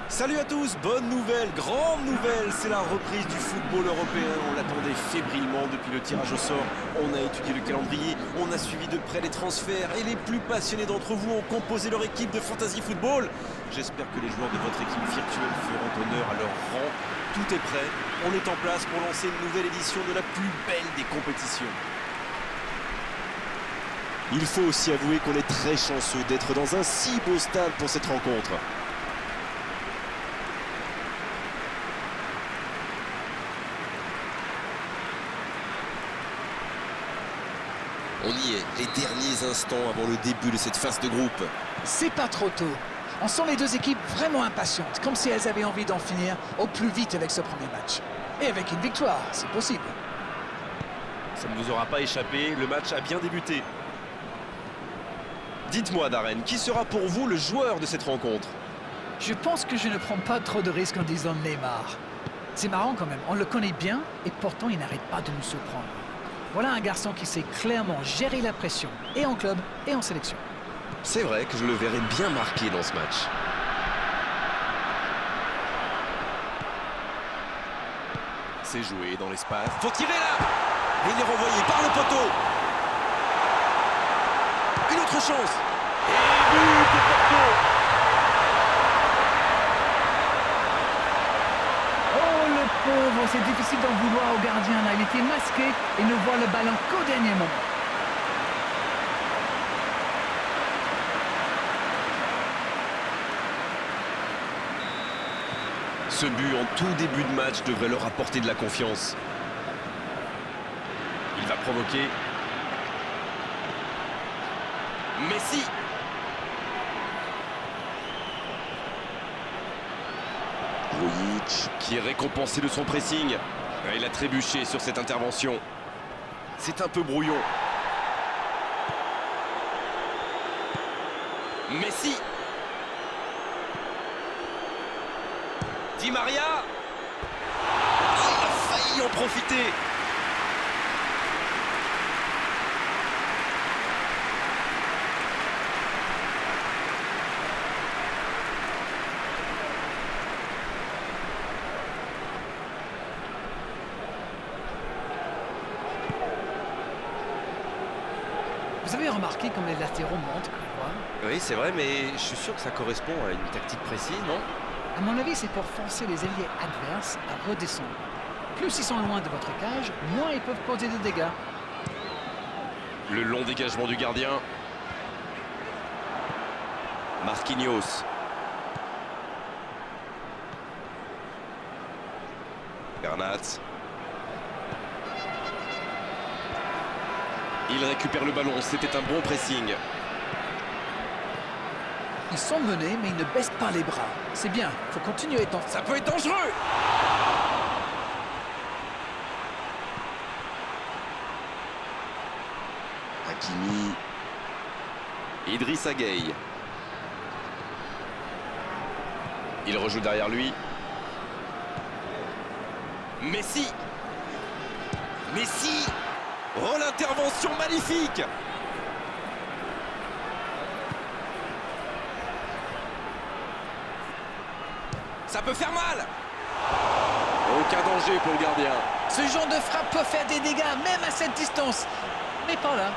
Salut à tous, bonne nouvelle, grande nouvelle, c'est la reprise du football européen. On l'attendait fébrilement depuis le tirage au sort. On a étudié le calendrier, on a suivi de près les transferts et les plus passionnés d'entre vous ont composé leur équipe de Fantasy Football. J'espère que les joueurs de votre équipe virtuelle feront honneur à leur rang. Tout est prêt, on est en place pour lancer une nouvelle édition de la plus belle des compétitions. Il faut aussi avouer qu'on est très chanceux d'être dans un si beau stade pour cette rencontre. On y est, les derniers instants avant le début de cette phase de groupe. C'est pas trop tôt. On sent les deux équipes vraiment impatientes, comme si elles avaient envie d'en finir au plus vite avec ce premier match. Et avec une victoire, c'est possible. Ça ne vous aura pas échappé, le match a bien débuté. Dites-moi, Darren, qui sera pour vous le joueur de cette rencontre? Je pense que je ne prends pas trop de risques en disant Neymar. C'est marrant quand même, on le connaît bien et pourtant il n'arrête pas de nous surprendre. Voilà un garçon qui sait clairement gérer la pression, et en club et en sélection. C'est vrai que je le verrai bien marqué dans ce match. C'est joué dans l'espace. Faut tirer là! Et il est renvoyé par le poteau. Une autre chance. Et but de Porto. Oh le pauvre, c'est difficile d'en vouloir au gardien là. Il était masqué et ne voit le ballon qu'au dernier moment. Ce but en tout début de match devrait leur apporter de la confiance. Il va provoquer. Messi. Grujic qui est récompensé de son pressing. Il a trébuché sur cette intervention. C'est un peu brouillon. Messi. Di Maria. Il a failli en profiter. Vous avez remarqué comme les latéraux montent, quoi? Oui, c'est vrai, mais je suis sûr que ça correspond à une tactique précise, non? À mon avis, c'est pour forcer les ailiers adverses à redescendre. Plus ils sont loin de votre cage, moins ils peuvent causer de dégâts. Le long dégagement du gardien. Marquinhos. Bernat. Il récupère le ballon, c'était un bon pressing. Ils sont menés, mais ils ne baissent pas les bras. C'est bien, il faut continuer tant. Ça peut être dangereux. Hakimi. Idrissa Gueye. Il rejoue derrière lui. Messi. Messi. Oh, l'intervention magnifique. Ça peut faire mal. Aucun danger pour le gardien. Ce genre de frappe peut faire des dégâts, même à cette distance. Mais pas là.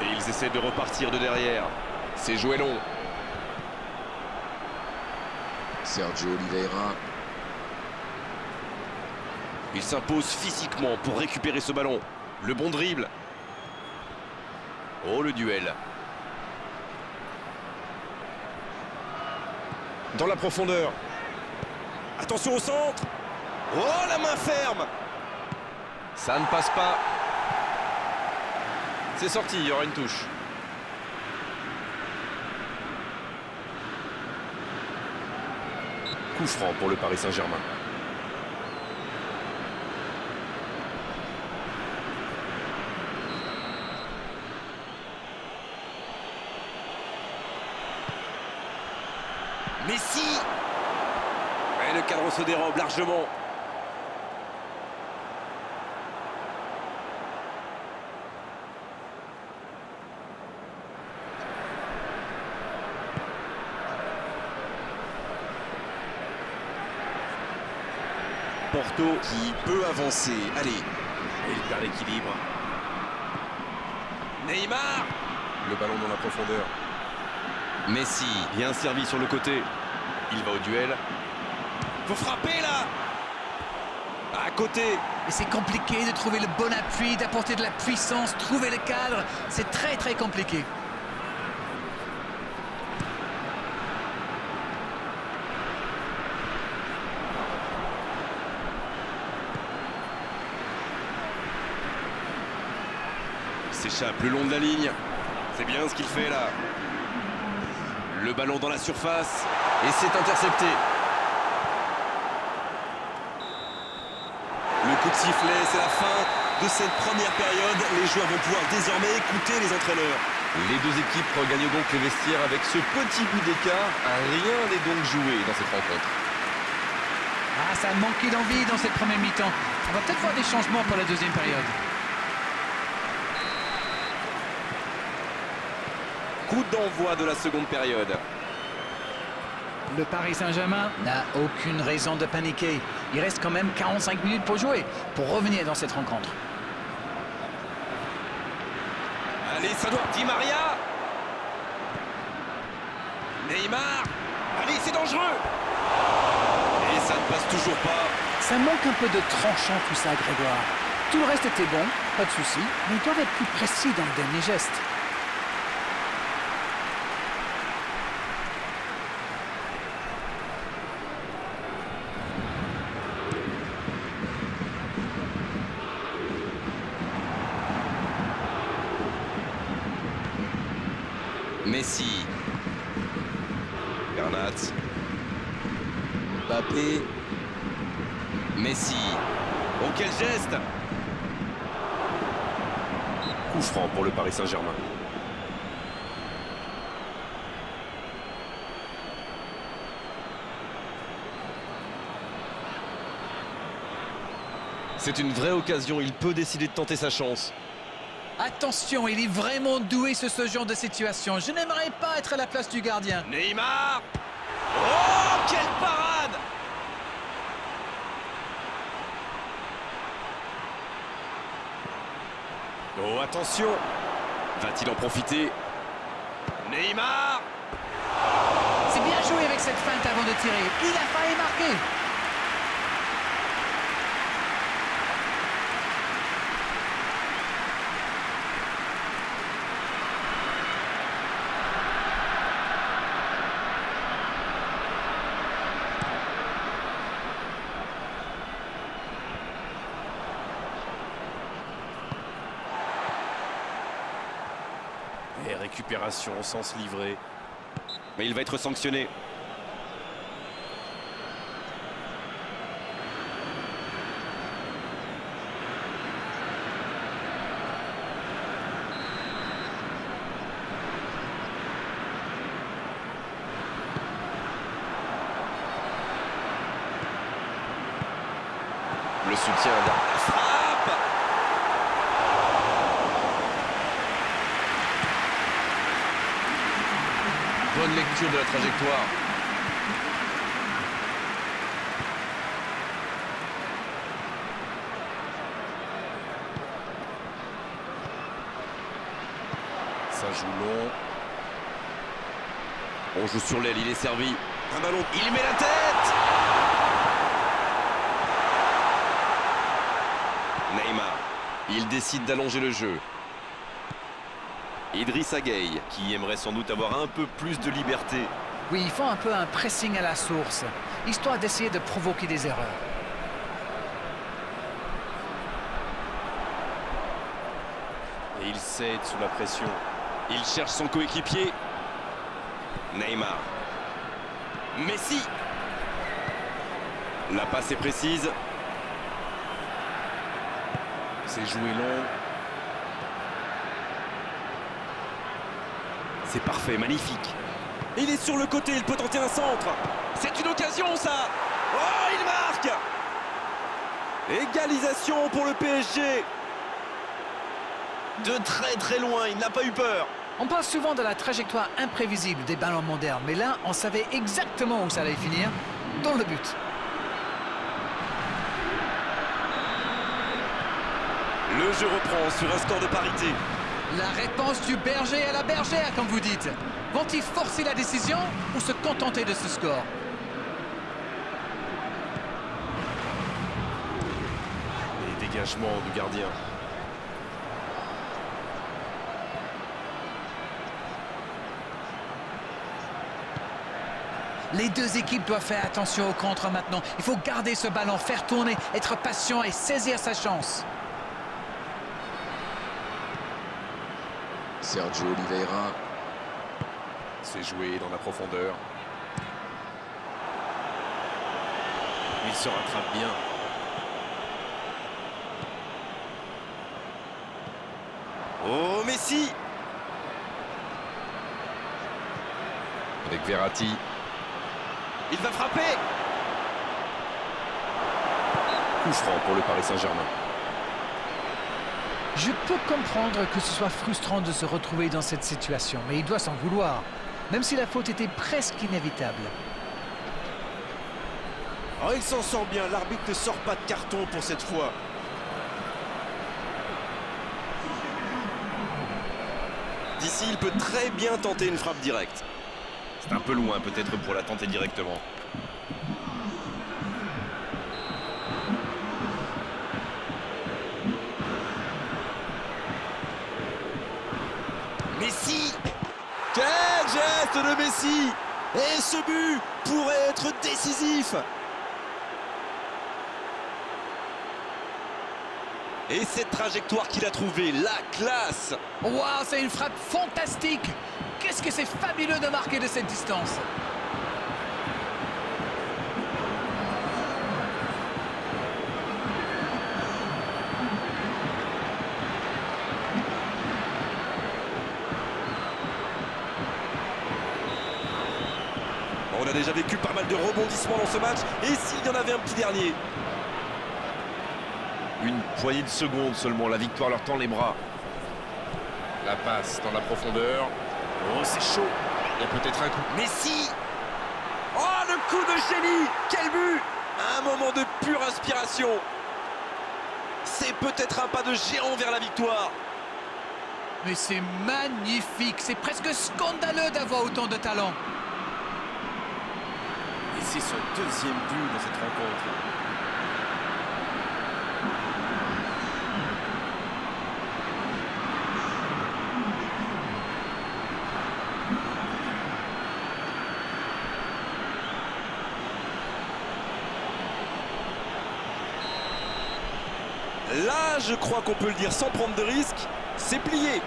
Et ils essaient de repartir de derrière. C'est joué long. Sergio Oliveira. Il s'impose physiquement pour récupérer ce ballon. Le bon dribble. Oh, le duel. Dans la profondeur. Attention au centre. Oh, la main ferme. Ça ne passe pas. C'est sorti, il y aura une touche. Coup franc pour le Paris Saint-Germain. Messi. Et le cadre se dérobe largement. Porto qui peut avancer. Allez, il perd l'équilibre. Neymar. Le ballon dans la profondeur. Messi, bien servi sur le côté. Il va au duel. Faut frapper là. À côté. Et c'est compliqué de trouver le bon appui, d'apporter de la puissance, trouver le cadre. C'est très très compliqué. S'échappe le long de la ligne. C'est bien ce qu'il fait là. Le ballon dans la surface. Et c'est intercepté. Le coup de sifflet, c'est la fin de cette première période. Les joueurs vont pouvoir désormais écouter les entraîneurs. Les deux équipes regagnent donc les vestiaires avec ce petit but d'écart. Rien n'est donc joué dans cette rencontre. Ah, ça a manqué d'envie dans cette première mi-temps. On va peut-être voir des changements pour la deuxième période. Coup d'envoi de la seconde période. Le Paris Saint-Germain n'a aucune raison de paniquer. Il reste quand même 45 minutes pour jouer, pour revenir dans cette rencontre. Allez, ça doit... Di Maria. Neymar. Allez, c'est dangereux. Et ça ne passe toujours pas. Ça manque un peu de tranchant tout ça, Grégoire. Tout le reste était bon, pas de souci, mais ils doivent être plus précis dans le dernier geste. Messi. Bernat. Mbappé. Messi. Oh, quel geste! Coup franc pour le Paris Saint-Germain. C'est une vraie occasion, il peut décider de tenter sa chance. Attention, il est vraiment doué sur ce genre de situation. Je n'aimerais pas être à la place du gardien. Neymar. Oh, quelle parade! Oh, attention! Va-t-il en profiter? Neymar! C'est bien joué avec cette feinte avant de tirer. Il a failli marquer. Et récupération au sens livré. Mais il va être sanctionné. Le soutien de la frappe. Bonne lecture de la trajectoire. Ça joue long. On joue sur l'aile, il est servi. Un ballon, il met la tête. Neymar, il décide d'allonger le jeu. Idrissa Gueye, qui aimerait sans doute avoir un peu plus de liberté. Oui, ils font un peu un pressing à la source, histoire d'essayer de provoquer des erreurs. Et il cède sous la pression. Il cherche son coéquipier. Neymar. Messi. La passe est précise. C'est joué long. C'est parfait, magnifique. Il est sur le côté, il peut tenter un centre. C'est une occasion, ça. Oh, il marque. Égalisation pour le PSG. De très loin, il n'a pas eu peur. On parle souvent de la trajectoire imprévisible des ballons modernes, mais là, on savait exactement où ça allait finir, dans le but. Le jeu reprend sur un score de parité. La réponse du berger à la bergère, comme vous dites. Vont-ils forcer la décision ou se contenter de ce score? Les dégagements du gardien. Les deux équipes doivent faire attention au contre maintenant. Il faut garder ce ballon, faire tourner, être patient et saisir sa chance. Sergio Oliveira. C'est joué dans la profondeur. Il se rattrape bien. Oh, Messi! Avec Verratti. Il va frapper! Coup franc pour le Paris Saint-Germain. Je peux comprendre que ce soit frustrant de se retrouver dans cette situation, mais il doit s'en vouloir, même si la faute était presque inévitable. Oh, il s'en sort bien, l'arbitre ne sort pas de carton pour cette fois. D'ici, il peut très bien tenter une frappe directe. C'est un peu loin peut-être pour la tenter directement. Messi! Quel geste de Messi! Et ce but pourrait être décisif! Et cette trajectoire qu'il a trouvée, la classe! Waouh, c'est une frappe fantastique! Qu'est-ce que c'est fabuleux de marquer de cette distance! On a déjà vécu pas mal de rebondissements dans ce match. Et s'il y en avait un petit dernier? Une poignée de secondes seulement, la victoire leur tend les bras. La passe dans la profondeur. Oh, c'est chaud. Il y a peut-être un coup. Messi! Oh, le coup de génie! Quel but! Un moment de pure inspiration. C'est peut-être un pas de géant vers la victoire. Mais c'est magnifique, c'est presque scandaleux d'avoir autant de talent. Et c'est son deuxième but dans cette rencontre. Là, je crois qu'on peut le dire sans prendre de risque, c'est plié.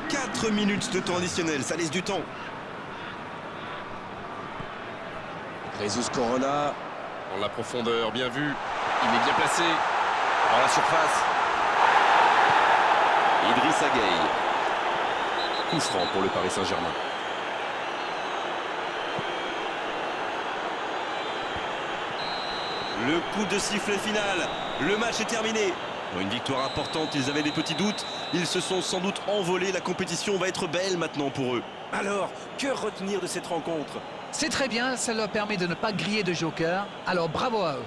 Quatre minutes de temps additionnel, ça laisse du temps. Jesus Corona. Dans la profondeur, bien vu. Il est bien placé. Dans la surface. Idrissa Gueye. Coup franc pour le Paris Saint-Germain. Le coup de sifflet final. Le match est terminé. Une victoire importante, ils avaient des petits doutes. Ils se sont sans doute envolés. La compétition va être belle maintenant pour eux. Alors, que retenir de cette rencontre? C'est très bien, ça leur permet de ne pas griller de joker, alors bravo à eux.